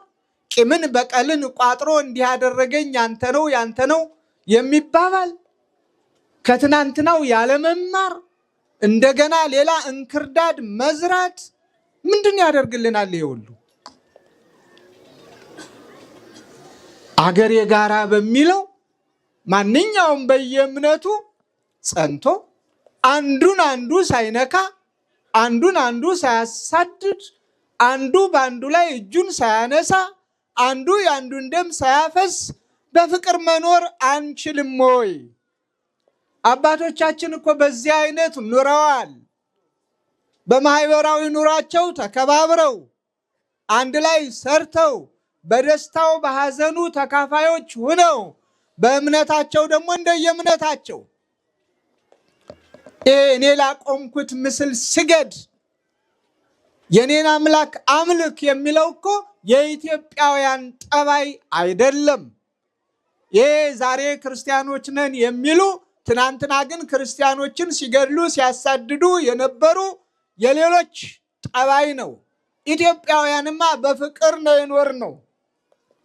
ቂምን በቀልን ቋጥሮ እንዲህ ያደረገኝ ያንተ ነው ያንተ ነው የሚባባል ከትናንትናው ያለመማር እንደገና ሌላ እንክርዳድ መዝራት ምንድን ያደርግልናል? ይሄ ሁሉ አገር የጋራ በሚለው ማንኛውም በየእምነቱ ጸንቶ አንዱን አንዱ ሳይነካ አንዱን አንዱ ሳያሳድድ አንዱ በአንዱ ላይ እጁን ሳያነሳ አንዱ የአንዱን ደም ሳያፈስ በፍቅር መኖር አንችልም ወይ? አባቶቻችን እኮ በዚህ አይነት ኑረዋል። በማህበራዊ ኑሯቸው ተከባብረው አንድ ላይ ሰርተው በደስታው በሐዘኑ ተካፋዮች ሆነው በእምነታቸው ደግሞ እንደየእምነታቸው እኔ ላቆምኩት ምስል ስገድ የኔን አምላክ አምልክ የሚለው እኮ የኢትዮጵያውያን ጠባይ አይደለም። ይሄ ዛሬ ክርስቲያኖች ነን የሚሉ ትናንትና ግን ክርስቲያኖችን ሲገድሉ ሲያሳድዱ የነበሩ የሌሎች ጠባይ ነው። ኢትዮጵያውያንማ በፍቅር ነው የኖርነው።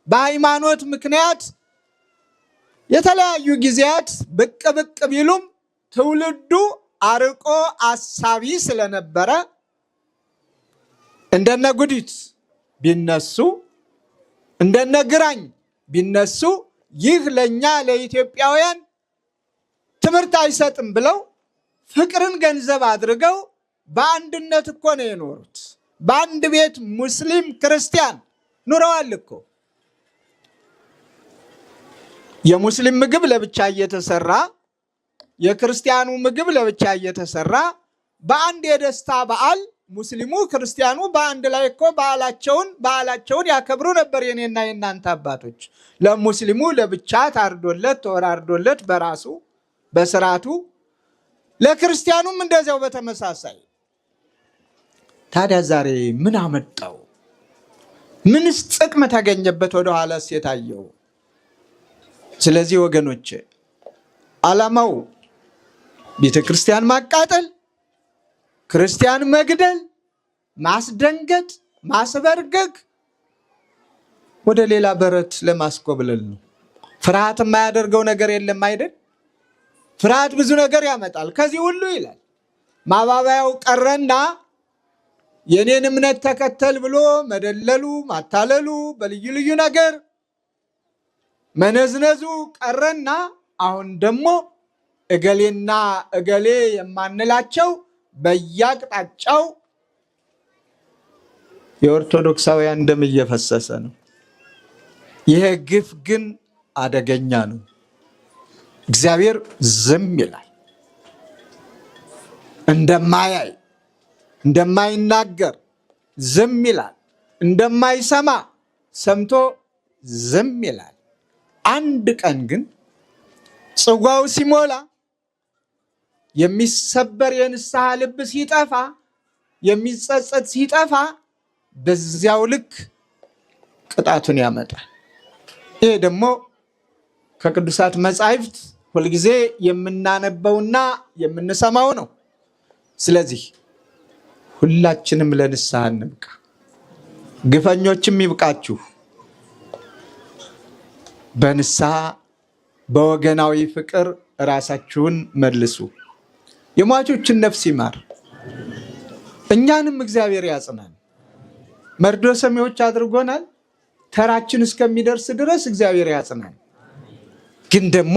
በሃይማኖት ምክንያት የተለያዩ ጊዜያት ብቅ ብቅ ቢሉም ትውልዱ አርቆ አሳቢ ስለነበረ እንደነ ጉዲት ቢነሱ እንደነ ግራኝ ቢነሱ ይህ ለኛ ለኢትዮጵያውያን ትምህርት አይሰጥም ብለው ፍቅርን ገንዘብ አድርገው በአንድነት እኮ ነው የኖሩት። በአንድ ቤት ሙስሊም ክርስቲያን ኑረዋል እኮ። የሙስሊም ምግብ ለብቻ እየተሰራ የክርስቲያኑ ምግብ ለብቻ እየተሰራ በአንድ የደስታ በዓል ሙስሊሙ ክርስቲያኑ በአንድ ላይ እኮ በዓላቸውን ያከብሩ ነበር የኔና የናንተ አባቶች። ለሙስሊሙ ለብቻ ታርዶለት ተወራርዶለት በራሱ በስርዓቱ፣ ለክርስቲያኑም እንደዚያው በተመሳሳይ። ታዲያ ዛሬ ምን አመጣው? ምንስ ጥቅም ተገኘበት? ወደ ኋላስ የታየው? ስለዚህ ወገኖች ዓላማው ቤተ ክርስቲያን ማቃጠል፣ ክርስቲያን መግደል፣ ማስደንገጥ፣ ማስበርገግ፣ ወደ ሌላ በረት ለማስኮብለል ነው። ፍርሃት የማያደርገው ነገር የለም አይደል? ፍርሃት ብዙ ነገር ያመጣል። ከዚህ ሁሉ ይላል ማባባያው ቀረና የኔን እምነት ተከተል ብሎ መደለሉ፣ ማታለሉ፣ በልዩ ልዩ ነገር መነዝነዙ ቀረና አሁን ደግሞ እገሌና እገሌ የማንላቸው በየአቅጣጫው የኦርቶዶክሳውያን ደም እየፈሰሰ ነው። ይሄ ግፍ ግን አደገኛ ነው። እግዚአብሔር ዝም ይላል። እንደማያይ እንደማይናገር ዝም ይላል። እንደማይሰማ ሰምቶ ዝም ይላል። አንድ ቀን ግን ጽዋው ሲሞላ የሚሰበር የንስሐ ልብ ሲጠፋ የሚጸጸት ሲጠፋ በዚያው ልክ ቅጣቱን ያመጣል። ይሄ ደግሞ ከቅዱሳት መጻሕፍት ሁልጊዜ የምናነበውና የምንሰማው ነው። ስለዚህ ሁላችንም ለንስሐ እንብቃ። ግፈኞችም ይብቃችሁ። በንስሐ በወገናዊ ፍቅር ራሳችሁን መልሱ። የሟቾችን ነፍስ ይማር፣ እኛንም እግዚአብሔር ያጽናን። መርዶ ሰሚዎች አድርጎናል። ተራችን እስከሚደርስ ድረስ እግዚአብሔር ያጽናን። ግን ደግሞ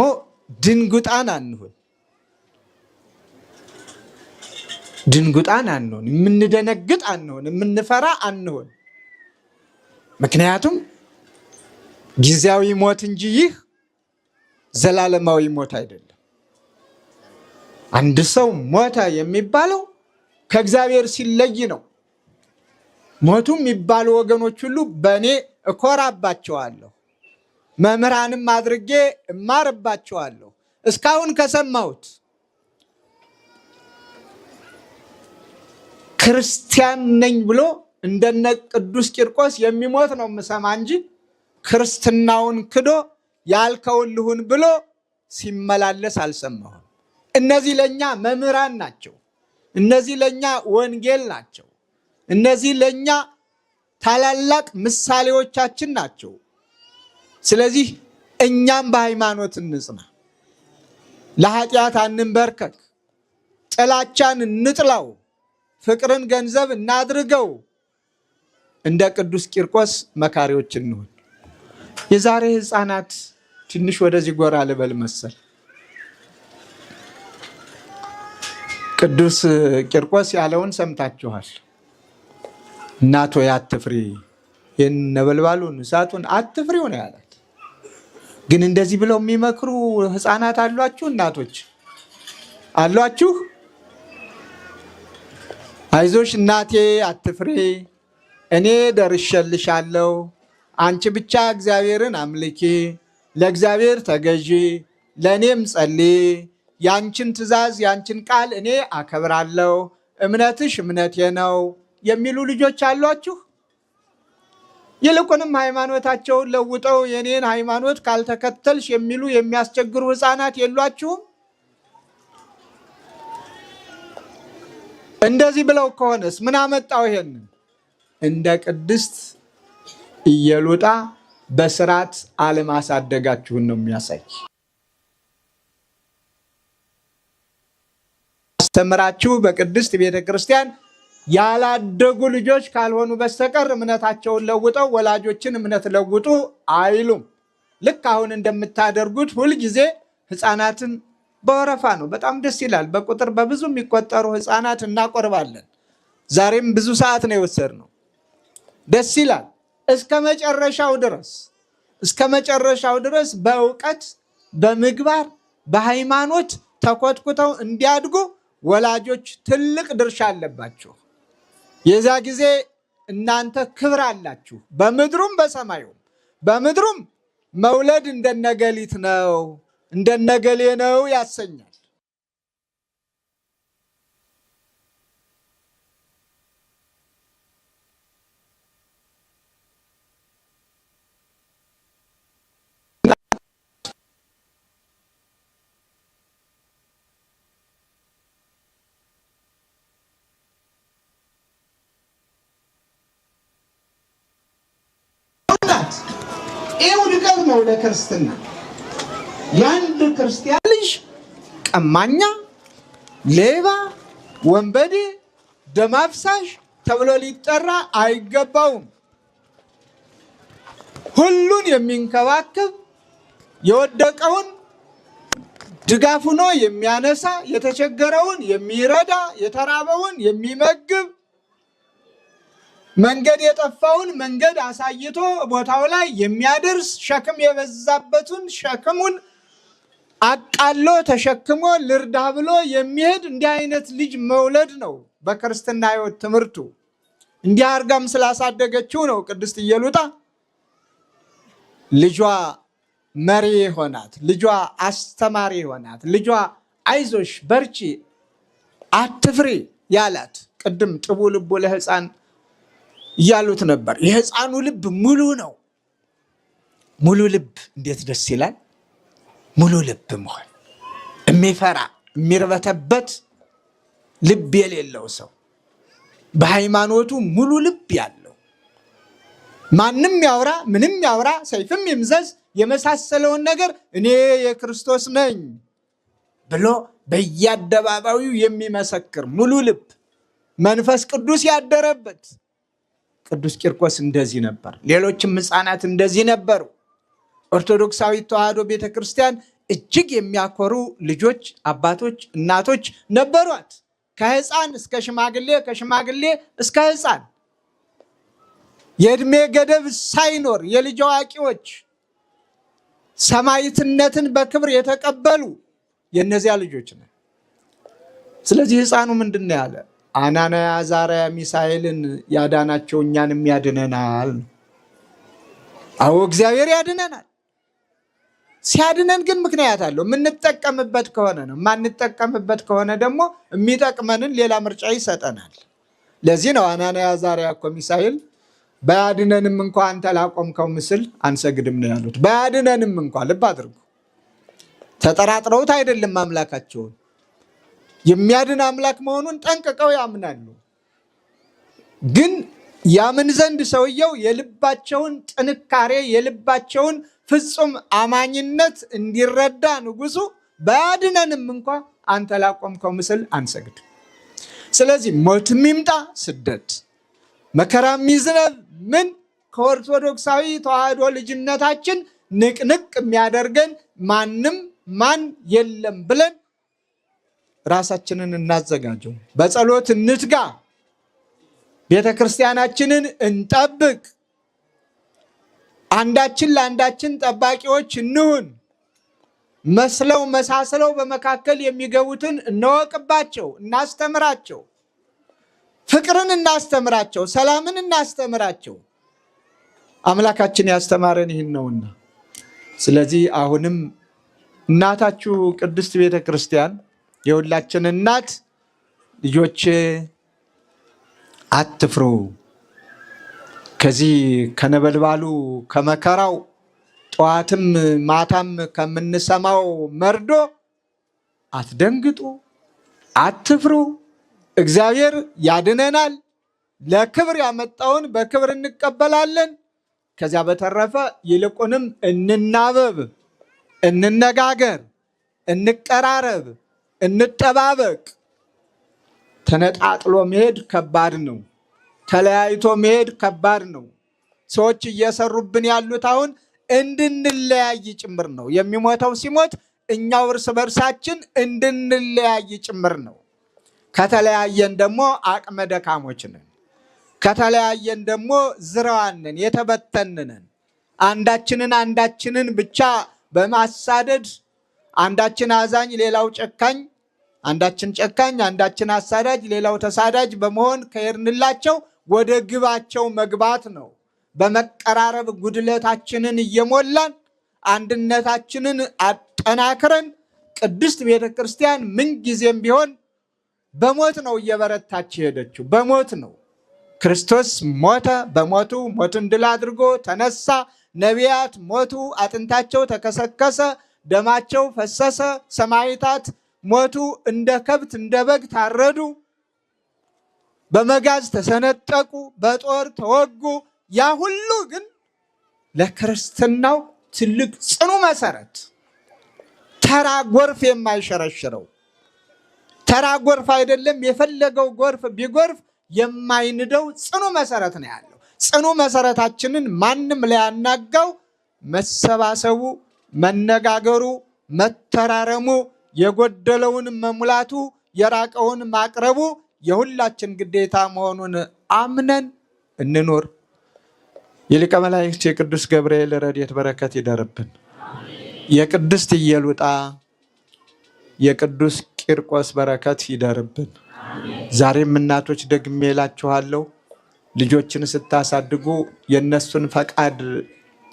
ድንጉጣን አንሁን፣ ድንጉጣን አንሁን፣ የምንደነግጥ አንሁን፣ የምንፈራ አንሁን። ምክንያቱም ጊዜያዊ ሞት እንጂ ይህ ዘላለማዊ ሞት አይደለም። አንድ ሰው ሞተ የሚባለው ከእግዚአብሔር ሲለይ ነው። ሞቱ የሚባሉ ወገኖች ሁሉ በእኔ እኮራባቸዋለሁ፣ መምህራንም አድርጌ እማርባቸዋለሁ። እስካሁን ከሰማሁት ክርስቲያን ነኝ ብሎ እንደነ ቅዱስ ቂርቆስ የሚሞት ነው የምሰማ እንጂ ክርስትናውን ክዶ ያልከውን ልሁን ብሎ ሲመላለስ አልሰማሁም። እነዚህ ለኛ መምህራን ናቸው። እነዚህ ለኛ ወንጌል ናቸው። እነዚህ ለኛ ታላላቅ ምሳሌዎቻችን ናቸው። ስለዚህ እኛም በሃይማኖት እንጽና፣ ለኃጢአት አንንበርከክ፣ ጥላቻን እንጥላው፣ ፍቅርን ገንዘብ እናድርገው። እንደ ቅዱስ ቂርቆስ መካሪዎች እንሁን። የዛሬ ሕፃናት ትንሽ ወደዚህ ጎራ ልበል መሰል። ቅዱስ ቂርቆስ ያለውን ሰምታችኋል። እናት ሆይ አትፍሪ፣ ይህን ነበልባሉን እሳቱን አትፍሪው ነው ያላት። ግን እንደዚህ ብለው የሚመክሩ ሕፃናት አሏችሁ? እናቶች አሏችሁ? አይዞሽ እናቴ አትፍሪ፣ እኔ ደርሼልሻለሁ፣ አንቺ ብቻ እግዚአብሔርን አምልኪ፣ ለእግዚአብሔር ተገዢ፣ ለእኔም ጸልይ፣ ያንቺን ትእዛዝ ያንቺን ቃል እኔ አከብራለሁ፣ እምነትሽ እምነቴ ነው የሚሉ ልጆች አሏችሁ? ይልቁንም ሃይማኖታቸውን ለውጠው የኔን ሃይማኖት ካልተከተልሽ የሚሉ የሚያስቸግሩ ሕፃናት የሏችሁም? እንደዚህ ብለው ከሆነስ ምን አመጣው? ይሄን እንደ ቅድስት ኢየሉጣ በስርዓት አለማሳደጋችሁን ነው የሚያሳይ። አስተምራችሁ በቅድስት ቤተክርስቲያን ያላደጉ ልጆች ካልሆኑ በስተቀር እምነታቸውን ለውጠው ወላጆችን እምነት ለውጡ አይሉም። ልክ አሁን እንደምታደርጉት ሁልጊዜ ህፃናትን በወረፋ ነው። በጣም ደስ ይላል። በቁጥር በብዙ የሚቆጠሩ ህፃናት እናቆርባለን። ዛሬም ብዙ ሰዓት ነው የወሰድነው። ደስ ይላል። እስከ መጨረሻው ድረስ በእውቀት በምግባር በሃይማኖት ተኮትኩተው እንዲያድጉ ወላጆች ትልቅ ድርሻ አለባቸው። የዛ ጊዜ እናንተ ክብር አላችሁ፣ በምድሩም በሰማዩም። በምድሩም መውለድ እንደነገሊት ነው እንደነገሌ ነው ያሰኛል። ይህ ውድቀት ነው ለክርስትና። የአንድ ክርስቲያን ልጅ ቀማኛ፣ ሌባ፣ ወንበዴ፣ ደም አፍሳሽ ተብሎ ሊጠራ አይገባውም። ሁሉን የሚንከባከብ፣ የወደቀውን ድጋፍ ሆኖ የሚያነሳ፣ የተቸገረውን የሚረዳ፣ የተራበውን የሚመግብ፣ መንገድ የጠፋውን መንገድ አሳይቶ ቦታው ላይ የሚያደርስ፣ ሸክም የበዛበትን ሸክሙን አቃሎ ተሸክሞ ልርዳ ብሎ የሚሄድ እንዲህ አይነት ልጅ መውለድ ነው በክርስትና ሕይወት ትምህርቱ። እንዲህ አርጋም ስላሳደገችው ነው ቅድስት ኢየሉጣ ልጇ መሪ ሆናት፣ ልጇ አስተማሪ ሆናት፣ ልጇ አይዞሽ በርቺ አትፍሪ ያላት። ቅድም ጥቡ ልቡ ለሕፃን እያሉት ነበር። የሕፃኑ ልብ ሙሉ ነው። ሙሉ ልብ እንዴት ደስ ይላል! ሙሉ ልብ መሆን፣ የሚፈራ የሚርበተበት ልብ የሌለው ሰው፣ በሃይማኖቱ ሙሉ ልብ ያለው፣ ማንም ያውራ ምንም ያውራ፣ ሰይፍም ይምዘዝ የመሳሰለውን ነገር እኔ የክርስቶስ ነኝ ብሎ በየአደባባዩ የሚመሰክር ሙሉ ልብ፣ መንፈስ ቅዱስ ያደረበት። ቅዱስ ቂርቆስ እንደዚህ ነበር። ሌሎችም ሕፃናት እንደዚህ ነበሩ። ኦርቶዶክሳዊት ተዋሕዶ ቤተክርስቲያን እጅግ የሚያኮሩ ልጆች፣ አባቶች፣ እናቶች ነበሯት። ከሕፃን እስከ ሽማግሌ፣ ከሽማግሌ እስከ ሕፃን የዕድሜ ገደብ ሳይኖር የልጅ አዋቂዎች ሰማዕትነትን በክብር የተቀበሉ የእነዚያ ልጆች ነው። ስለዚህ ሕፃኑ ምንድን ነው ያለ? አናንያ አዛርያ ሚሳኤልን ያዳናቸው እኛንም ያድነናል። አዎ እግዚአብሔር ያድነናል። ሲያድነን ግን ምክንያት አለው። የምንጠቀምበት ከሆነ ነው። የማንጠቀምበት ከሆነ ደግሞ የሚጠቅመንን ሌላ ምርጫ ይሰጠናል። ለዚህ ነው አናንያ አዛርያ እኮ ሚሳኤል ባያድነንም እንኳ አንተ ላቆምከው ምስል አንሰግድም ነው ያሉት። ባያድነንም እንኳ ልብ አድርጉ። ተጠራጥረውት አይደለም አምላካቸውን፣ የሚያድን አምላክ መሆኑን ጠንቅቀው ያምናሉ። ግን ያምን ዘንድ ሰውየው የልባቸውን ጥንካሬ የልባቸውን ፍጹም አማኝነት እንዲረዳ ንጉሱ ባያድነንም እንኳ አንተ ላቆምከው ምስል አንሰግድ። ስለዚህ ሞትም ይምጣ ስደት፣ መከራም ይዝነብ ምን ከኦርቶዶክሳዊ ተዋሕዶ ልጅነታችን ንቅንቅ የሚያደርገን ማንም ማን የለም ብለን ራሳችንን እናዘጋጀው። በጸሎት እንትጋ። ቤተ ክርስቲያናችንን እንጠብቅ። አንዳችን ለአንዳችን ጠባቂዎች እንሁን። መስለው መሳስለው በመካከል የሚገቡትን እንወቅባቸው፣ እናስተምራቸው። ፍቅርን እናስተምራቸው፣ ሰላምን እናስተምራቸው። አምላካችን ያስተማረን ይህን ነውና፣ ስለዚህ አሁንም እናታችሁ ቅድስት ቤተ ክርስቲያን የሁላችን እናት ልጆች አትፍሩ፣ ከዚህ ከነበልባሉ ከመከራው ጠዋትም ማታም ከምንሰማው መርዶ አትደንግጡ፣ አትፍሩ፣ እግዚአብሔር ያድነናል። ለክብር ያመጣውን በክብር እንቀበላለን። ከዚያ በተረፈ ይልቁንም እንናበብ፣ እንነጋገር፣ እንቀራረብ፣ እንጠባበቅ። ተነጣጥሎ መሄድ ከባድ ነው። ተለያይቶ መሄድ ከባድ ነው። ሰዎች እየሰሩብን ያሉት አሁን እንድንለያይ ጭምር ነው። የሚሞተው ሲሞት እኛው እርስ በርሳችን እንድንለያይ ጭምር ነው። ከተለያየን ደግሞ አቅመ ደካሞች ነን። ከተለያየን ደግሞ ዝረዋንን የተበተንንን አንዳችንን ብቻ በማሳደድ አንዳችን አዛኝ ሌላው ጨካኝ፣ አንዳችን ጨካኝ አንዳችን አሳዳጅ ሌላው ተሳዳጅ በመሆን ከሄድንላቸው ወደ ግባቸው መግባት ነው። በመቀራረብ ጉድለታችንን እየሞላን አንድነታችንን አጠናክረን ቅድስት ቤተ ክርስቲያን ምንጊዜም ቢሆን በሞት ነው እየበረታች ሄደችው። በሞት ነው። ክርስቶስ ሞተ። በሞቱ ሞትን ድል አድርጎ ተነሳ። ነቢያት ሞቱ፣ አጥንታቸው ተከሰከሰ፣ ደማቸው ፈሰሰ። ሰማዕታት ሞቱ፣ እንደ ከብት እንደ በግ ታረዱ፣ በመጋዝ ተሰነጠቁ፣ በጦር ተወጉ። ያ ሁሉ ግን ለክርስትናው ትልቅ ጽኑ መሰረት፣ ተራ ጎርፍ የማይሸረሽረው፣ ተራ ጎርፍ አይደለም፣ የፈለገው ጎርፍ ቢጎርፍ የማይንደው ጽኑ መሰረት ነው ያለው። ጽኑ መሰረታችንን ማንም ሊያናጋው መሰባሰቡ፣ መነጋገሩ፣ መተራረሙ፣ የጎደለውን መሙላቱ፣ የራቀውን ማቅረቡ የሁላችን ግዴታ መሆኑን አምነን እንኖር። የሊቀ መላእክት የቅዱስ ገብርኤል ረድኤት በረከት ይደርብን። የቅድስት ኢየሉጣ የቅዱስ ቂርቆስ በረከት ይደርብን። ዛሬም እናቶች ደግሜ እላችኋለሁ፣ ልጆችን ስታሳድጉ የነሱን ፈቃድ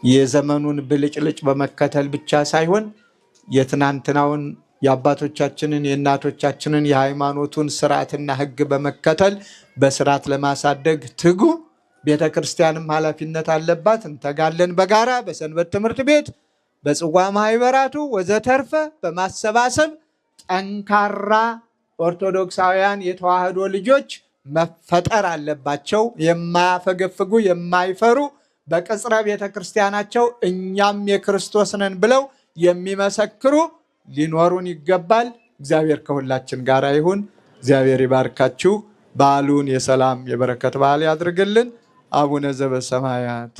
የዘመኑን ብልጭልጭ በመከተል ብቻ ሳይሆን የትናንትናውን የአባቶቻችንን የእናቶቻችንን የሃይማኖቱን ስርዓትና ሕግ በመከተል በስርዓት ለማሳደግ ትጉ። ቤተ ክርስቲያንም ኃላፊነት አለባት። እንተጋለን በጋራ በሰንበት ትምህርት ቤት፣ በጽዋ ማህበራቱ ወዘተርፈ በማሰባሰብ ጠንካራ ኦርቶዶክሳውያን የተዋህዶ ልጆች መፈጠር አለባቸው። የማያፈገፍጉ የማይፈሩ በቅጽረ ቤተ ክርስቲያናቸው እኛም የክርስቶስ ነን ብለው የሚመሰክሩ ሊኖሩን ይገባል። እግዚአብሔር ከሁላችን ጋር ይሁን። እግዚአብሔር ይባርካችሁ። በዓሉን የሰላም የበረከት በዓል ያድርግልን። አቡነ ዘበሰማያት